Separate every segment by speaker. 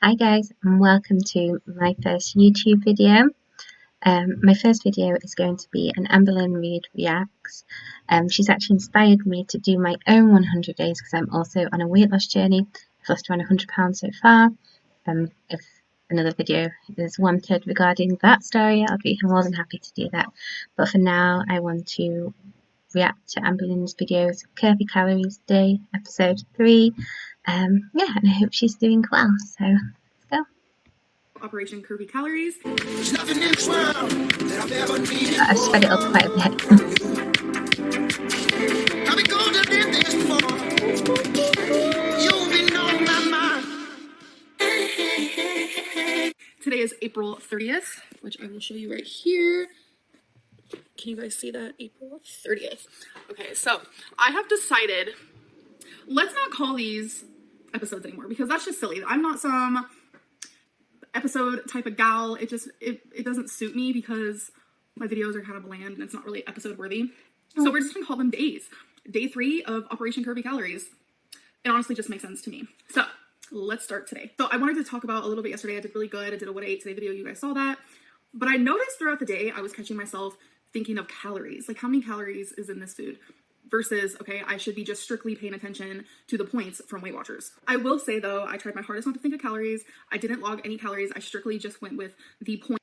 Speaker 1: Hi guys, and welcome to my first YouTube video. My first video is going to be an Amberlyn Reid reacts. She's actually inspired me to do my own 100 days because I'm also on a weight loss journey. I've lost around 100 pounds so far. If another video is wanted regarding that story, I'll be more than happy to do that. But for now, I want to react to Amberlyn's videos, Curvy Calories Day, episode 3. And I hope she's doing well. So let's go.
Speaker 2: Operation Curvy Calories.
Speaker 1: I've sped it up quite a bit.
Speaker 2: Today is April 30th, which I will show you right here. Can you guys see that? April 30th. Okay, so I have decided, let's not call these episodes anymore because that's just silly. I'm not some episode type of gal. It doesn't suit me because my videos are kind of bland and it's not really episode worthy. So we're just gonna call them days. Day 3 of Operation Curvy Calories. It honestly just makes sense to me. So let's start today. So I wanted to talk about a little bit yesterday. I did really good. I did a what I ate today video. You guys saw that. But I noticed throughout the day, I was catching myself thinking of calories. Like how many calories is in this food? Versus, okay, I should be just strictly paying attention to the points from Weight Watchers. I will say though, I tried my hardest not to think of calories. I didn't log any calories. I strictly just went with the point.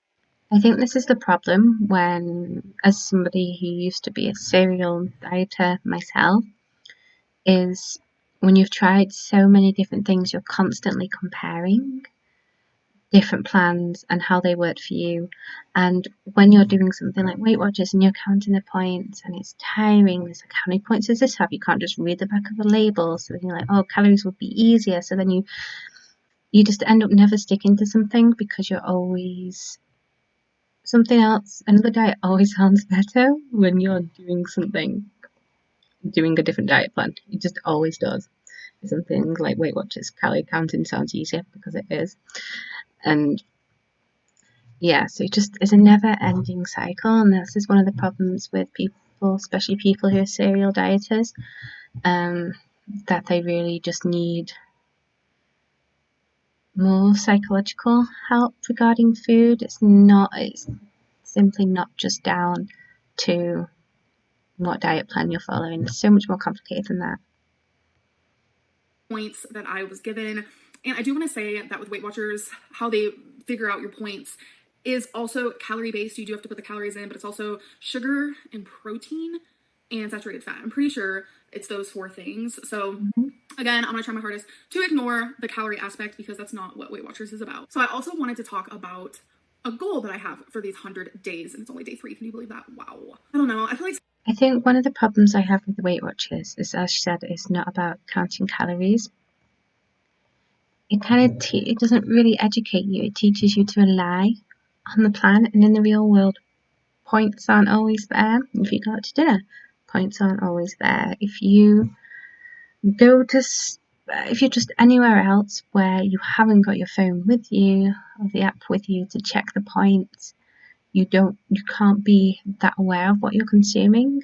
Speaker 1: I think this is the problem when, as somebody who used to be a serial dieter myself, is when you've tried so many different things, you're constantly comparing different plans and how they worked for you. And when you're doing something like Weight Watchers and you're counting the points and it's tiring, it's like, how many points does this have? You can't just read the back of the label. So then you're like, oh, calories would be easier. So then you just end up never sticking to something because you're always something else. Another diet always sounds better when you're doing a different diet plan. It just always does. Something like Weight Watchers, calorie counting sounds easier because it is. And so it just is a never-ending cycle, and this is one of the problems with people, especially people who are serial dieters, that they really just need more psychological help regarding food. It's simply not just down to what diet plan you're following. It's so much more complicated than that.
Speaker 2: Points that I was given. And I do want to say that with Weight Watchers, how they figure out your points is also calorie based. You do have to put the calories in, but it's also sugar and protein and saturated fat. I'm pretty sure it's those 4 things. So again, I'm gonna try my hardest to ignore the calorie aspect because that's not what Weight Watchers is about. So I also wanted to talk about a goal that I have for these 100 days, and it's only day 3. Can you believe that? Wow. I don't know.
Speaker 1: I think one of the problems I have with the Weight Watchers is, as she said, it's not about counting calories. It it doesn't really educate you. It teaches you to rely on the plan, and in the real world, points aren't always there. If you go out to dinner, points aren't always there. If you go to, if you're just anywhere else where you haven't got your phone with you or the app with you to check the points, you can't be that aware of what you're consuming.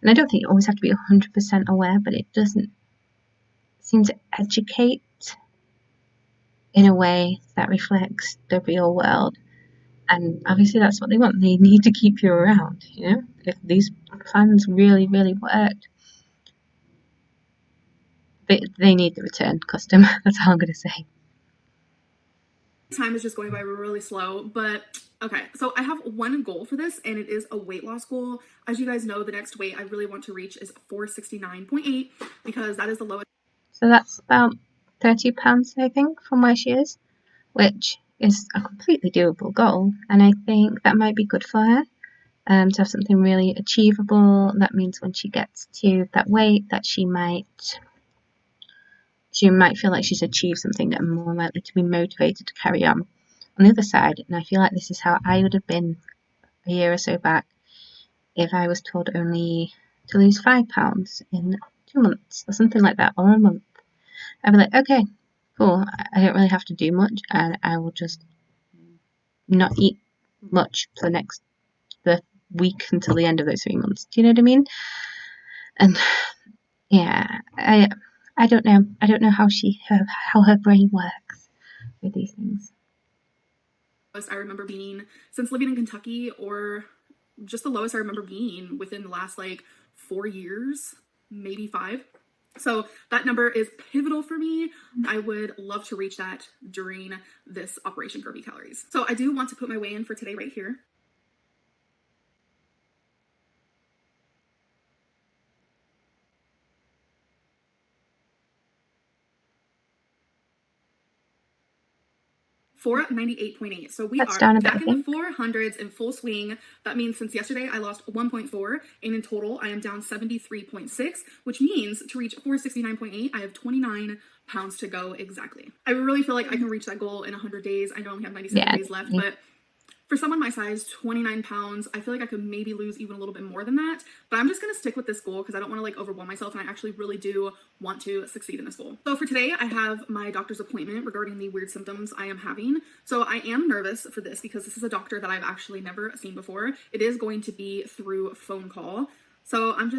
Speaker 1: And I don't think you always have to be 100% aware, but it doesn't seem to educate in a way that reflects the real world. And obviously that's what they want. They need to keep you around, you know? If these plans really, really worked, they need the return customer. That's all I'm going to say.
Speaker 2: Time is just going by really slow, but okay. So I have one goal for this, and it is a weight loss goal. As you guys know, the next weight I really want to reach is 469.8 because that is the lowest.
Speaker 1: So that's about 30 pounds, I think, from where she is, which is a completely doable goal. And I think that might be good for her, to have something really achievable. That means when she gets to that weight, that she might feel like she's achieved something and more likely to be motivated to carry on. On the other side, and I feel like this is how I would have been a year or so back if I was told only to lose 5 pounds in 2 months or something like that, or a month. I'd be like, okay, cool, I don't really have to do much, and I will just not eat much for the week until the end of those 3 months. Do you know what I mean? And I don't know. I don't know how her brain works, with these things.
Speaker 2: I remember being since living in Kentucky, or just the lowest I remember being within the last like 4 years, maybe 5. So that number is pivotal for me. I would love to reach that during this Operation Curvy Calories. So I do want to put my weigh in for today right here. For 98.8. So we
Speaker 1: That's
Speaker 2: are
Speaker 1: down a bit, I
Speaker 2: back in the
Speaker 1: think.
Speaker 2: 400s in full swing. That means since yesterday I lost 1.4, and in total I am down 73.6, which means to reach 469.8, I have 29 pounds to go exactly. I really feel like I can reach that goal in 100 days. I know I only have 97 days left, but for someone my size, 29 pounds, I feel like I could maybe lose even a little bit more than that. But I'm just going to stick with this goal because I don't want to like overwhelm myself, and I actually really do want to succeed in this goal. So for today, I have my doctor's appointment regarding the weird symptoms I am having. So I am nervous for this because this is a doctor that I've actually never seen before. It is going to be through phone call. So I'm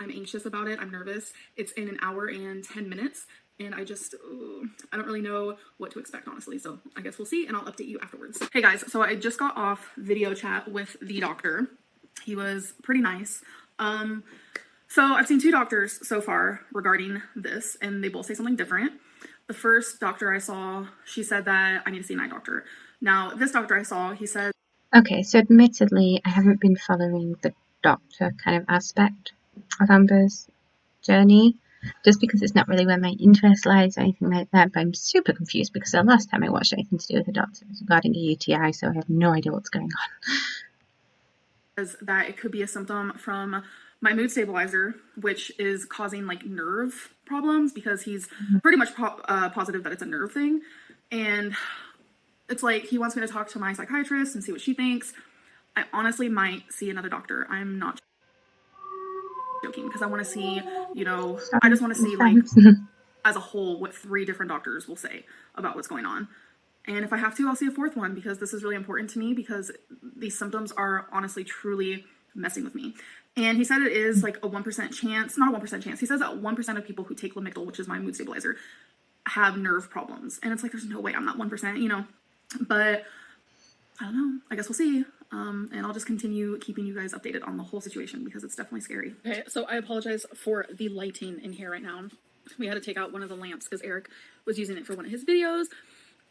Speaker 2: anxious about it. I'm nervous. It's in an hour and 10 minutes. And I don't really know what to expect, honestly. So I guess we'll see, and I'll update you afterwards. Hey guys, so I just got off video chat with the doctor. He was pretty nice. So I've seen 2 doctors so far regarding this, and they both say something different. The first doctor I saw, she said that I need to see an eye doctor. Now, this doctor I saw, he said...
Speaker 1: Okay, so admittedly, I haven't been following the doctor kind of aspect of Amber's journey, just because it's not really where my interest lies or anything like that. But I'm super confused because the last time I watched anything to do with the doctor was regarding a UTI, so I have no idea what's going on.
Speaker 2: That it could be a symptom from my mood stabilizer, which is causing like nerve problems, because he's pretty much positive that it's a nerve thing. And it's like he wants me to talk to my psychiatrist and see what she thinks. I honestly might see another doctor. I'm not joking, because I want to see, I just want to see like as a whole what 3 different doctors will say about what's going on. And if I have to, I'll see a 4th one, because this is really important to me, because these symptoms are honestly truly messing with me. And he said it is like a 1% chance, not a 1% chance. He says that 1% of people who take Lamictal, which is my mood stabilizer, have nerve problems. And it's like, there's no way I'm not 1%, but I don't know. I guess we'll see. And I'll just continue keeping you guys updated on the whole situation, because it's definitely scary. Okay, so I apologize for the lighting in here right now. We had to take out one of the lamps because Eric was using it for one of his videos.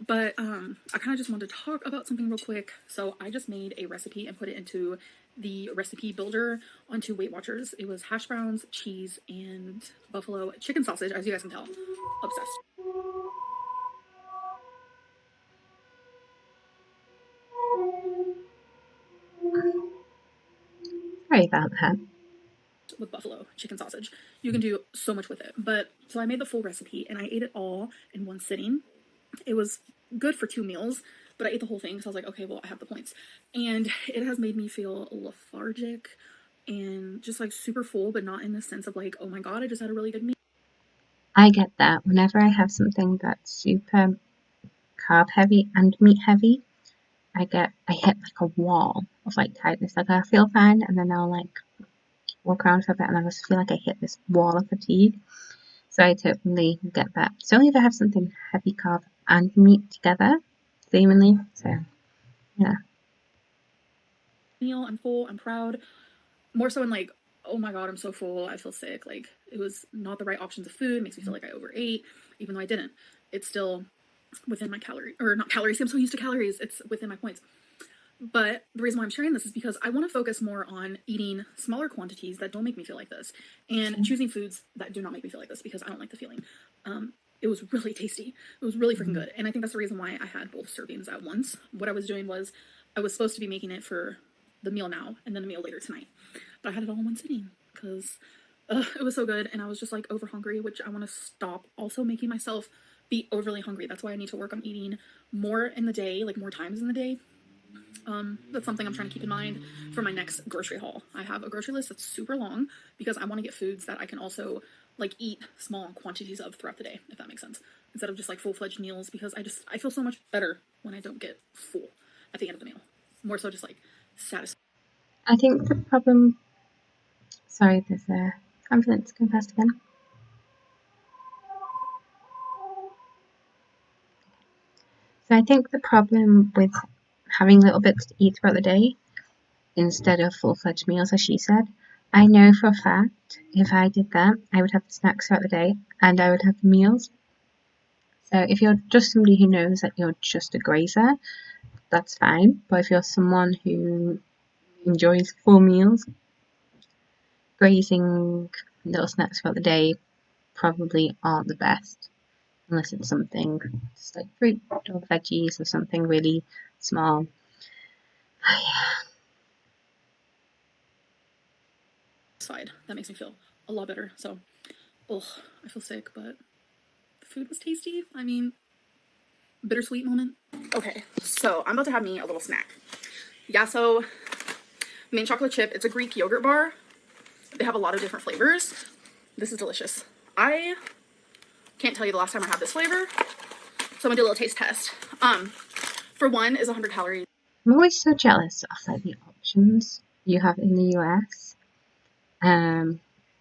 Speaker 2: But I kind of just wanted to talk about something real quick. So I just made a recipe and put it into the recipe builder onto Weight Watchers. It was hash browns, cheese, and buffalo chicken sausage, as you guys can tell. Obsessed.
Speaker 1: Sorry about that.
Speaker 2: With buffalo chicken sausage, you can do so much with it. But so I made the full recipe and I ate it all in one sitting. It was good for 2 meals, but I ate the whole thing, so I was like, okay, well, I have the points. And it has made me feel lethargic and just like super full, but not in the sense of like, oh my god, I just had a really good meal.
Speaker 1: I get that. Whenever I have something that's super carb heavy and meat heavy, I hit like a wall of like tightness. Like I feel fine, and then I'll like walk around for a bit, and I just feel like I hit this wall of fatigue. So I totally get that. So only if I have something heavy carb and meat together, seemingly. So yeah.
Speaker 2: I'm full. I'm proud. More so in like, oh my god, I'm so full. I feel sick. Like it was not the right options of food. It makes me feel like I overate, even though I didn't. It's still within my not calories. I'm so used to calories. It's within my points. But the reason why I'm sharing this is because I want to focus more on eating smaller quantities that don't make me feel like this, and choosing foods that do not make me feel like this, because I don't like the feeling. It was really tasty. It was really freaking good. And I think that's the reason why I had both servings at once. What I was doing was I was supposed to be making it for the meal now and then a meal later tonight. But I had it all in one sitting because it was so good. And I was just like over hungry, which I want to stop also making myself be overly hungry. That's why I need to work on eating more in the day, like more times in the day. That's something I'm trying to keep in mind for my next grocery haul. I have a grocery list that's super long because I want to get foods that I can also like eat small quantities of throughout the day, if that makes sense, instead of just like full-fledged meals, because I feel so much better when I don't get full at the end of the meal. More so just like satisfied.
Speaker 1: I think the problem. Sorry, there's a ambulance going past again. So I think the problem with having little bits to eat throughout the day instead of full-fledged meals, as she said, I know for a fact if I did that, I would have the snacks throughout the day and I would have the meals. So if you're just somebody who knows that you're just a grazer, that's fine. But if you're someone who enjoys full meals, grazing little snacks throughout the day probably aren't the best. Unless it's something just like fruit or veggies or something really small.
Speaker 2: Side. That makes me feel a lot better. So, ugh, I feel sick, but the food was tasty. I mean, bittersweet moment. Okay, so I'm about to have me a little snack. Yeah, so main chocolate chip. It's a Greek yogurt bar. They have a lot of different flavors. This is delicious. I can't tell you the last time I had this flavor, so I'm gonna do a little taste test. For one is 100 calories.
Speaker 1: I'm always so jealous of like the options you have in the US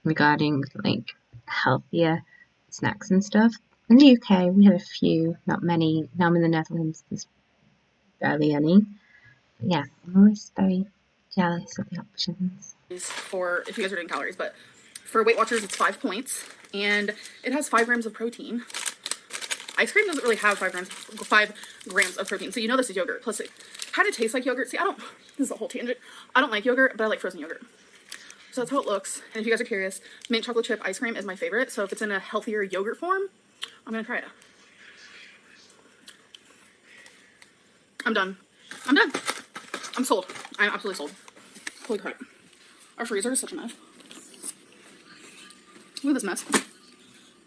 Speaker 1: regarding like healthier snacks and stuff. In the UK, we have a few, not many. Now I'm in the Netherlands, there's barely any. But yeah, I'm always very jealous of the options.
Speaker 2: For if you guys are doing calories, but for Weight Watchers, it's 5 points, and it has 5 grams of protein. Ice cream doesn't really have 5 grams of protein, so you know this is yogurt. Plus, it kind of tastes like yogurt. See, this is a whole tangent. I don't like yogurt, but I like frozen yogurt. So that's how it looks. And if you guys are curious, mint chocolate chip ice cream is my favorite. So if it's in a healthier yogurt form, I'm gonna try it. I'm done. I'm sold. I'm absolutely sold. Holy crap. Our freezer is such a mess. Look at this mess.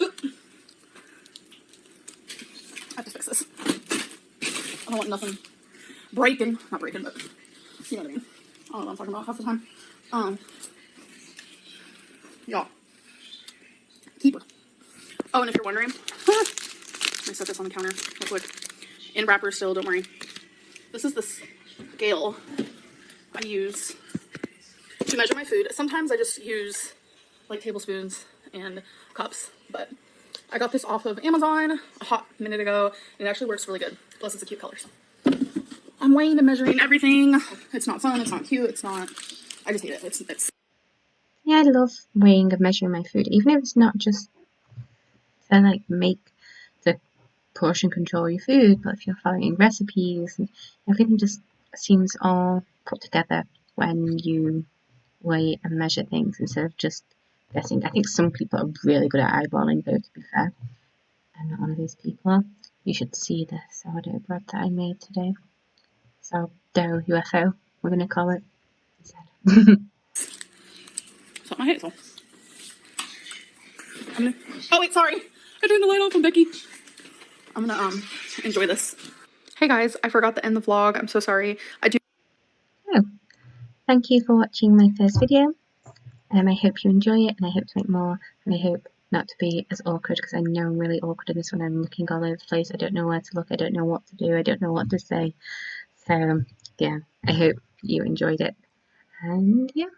Speaker 2: Oop. I have to fix this. I don't want nothing breaking. Not breaking, but you know what I mean. I don't know what I'm talking about half the time. Y'all. Keeper. Oh, and if you're wondering, let me set this on the counter real quick. In wrapper still, don't worry. This is the scale I use to measure my food. Sometimes I just use like tablespoons and cups, but I got this off of Amazon a hot minute ago, and it actually works really good. Plus, it's a cute color. I'm weighing and measuring everything. It's not fun. It's not cute. It's not. I just hate it. It's.
Speaker 1: Yeah, I love weighing and measuring my food, even if it's not just to like make the portion control your food, but if you're following recipes and everything just seems all put together when you weigh and measure things instead of just guessing. I think some people are really good at eyeballing though, to be fair. I'm not one of those people. You should see the sourdough bread that I made today. Sourdough UFO, we're gonna call it instead.
Speaker 2: It's my hazel. Oh wait, sorry. I turned the light off on Becky. I'm gonna enjoy this. Hey guys, I forgot to end the vlog. I'm so sorry.
Speaker 1: Oh, thank you for watching my first video. I hope you enjoy it, and I hope to make more, and I hope not to be as awkward, because I know I'm really awkward in this one. I'm looking all over the place. I don't know where to look. I don't know what to do. I don't know what to say. So yeah, I hope you enjoyed it. And yeah.